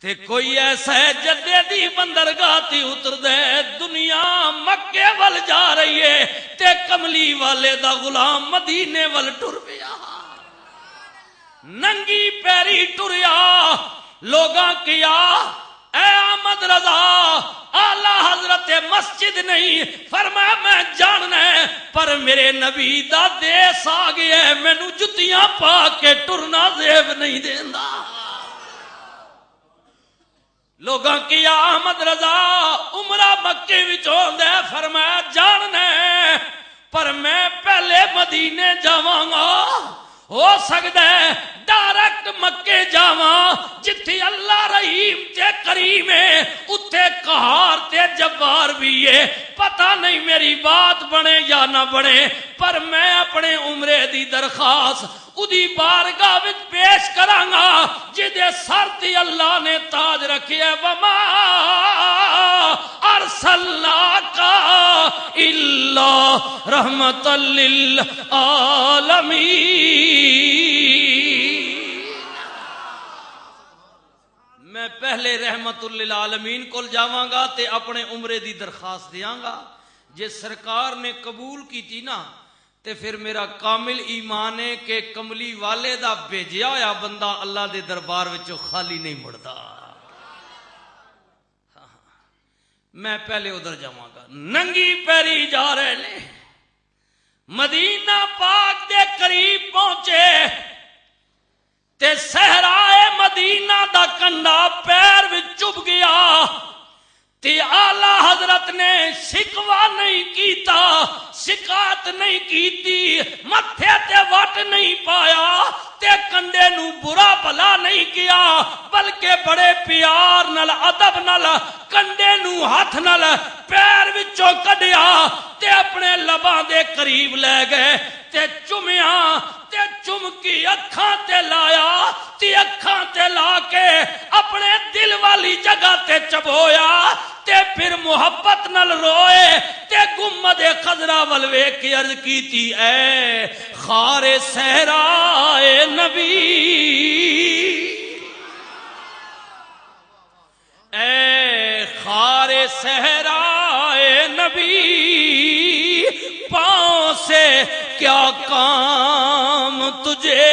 تے کوئی ایسا ہے جدے دی بندرگاہ تی اتر دے دنیا مکے ول جا رہی ہے تے کملی والے دا غلام مدینے ول ٹر پیا ننگی پیری ٹریا لوگاں کیا اے احمد رضا اعلی حضرت مسجد نہیں فرمایا میں جاننا ہے پر میرے نبی دا دیس آ گیا ہے مینوں جتیاں پا کے ٹرنا زیب نہیں دیندا لوگاں کیا احمد رضا عمرہ مکے وچوں دے فرمایا جاننا ہے پر میں پہلے مدینے جاواں گا ہو سکتا ہے ڈائریکٹ مکے جاواں جتھی اللہ رحیم تے کریم ہے اتھے قہار تے جبار بھی ہے پتہ نہیں میری بات بنے یا نہ بنے پر میں اپنے عمرے دی درخواست ادی بارگاہ وچ پیش کراں گا جدے سر تے اللہ نے تاج رکھیا وما ارسلناک الا رحمت للعالمین میں پہلے رحمت للعالمین کول جاواں گا تے اپنے عمرے دی درخواست دیاں گا جے سرکار نے قبول کیتی نا تے پھر میرا کامل ایمان ہے کہ کملی والے دا بھیجیا ہویا بندہ اللہ دے دربار وچوں خالی نہیں مڑدا میں پہلے ادھر جاواں گا ننگی پیری جا رہے نے مدینہ پاک دے قریب پہنچے تے صحرائے مدینہ دا کنڈا پیر وچ چب گیا تے آلہ حضرت نے شکوا نہیں کیتا شکایت نہیں کیتی متھے تے وٹ نہیں پایا تے کنڈے نو برا بھلا نہیں کیا بلکہ بڑے پیار نال ادب نال کنڈے نو ہاتھ نال پیر وچوں کڈیا تے اپنے لباں دے قریب لے گئے تے چومیا تے چمکی اکھاں تے لایا تے اکھاں تے لا کے اپنے دل والی جگہ تے چبویا تے پھر محبت نال روئے تے گنبد خضرا ول ویکھ کے عرض کیتی اے خار صحرائے نبی اے خار صحرائے نبی پاؤں سے کیا کام تجھے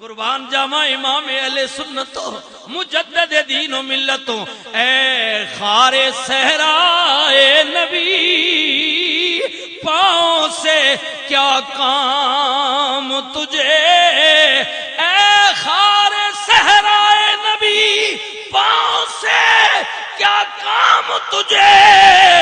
قربان جاما امام اہل سنتوں مجدد دین و ملتوں اے خار صحرائے نبی پاؤں سے کیا کام تجھے اے خار صحرائے نبی پاؤں سے کیا کام تجھے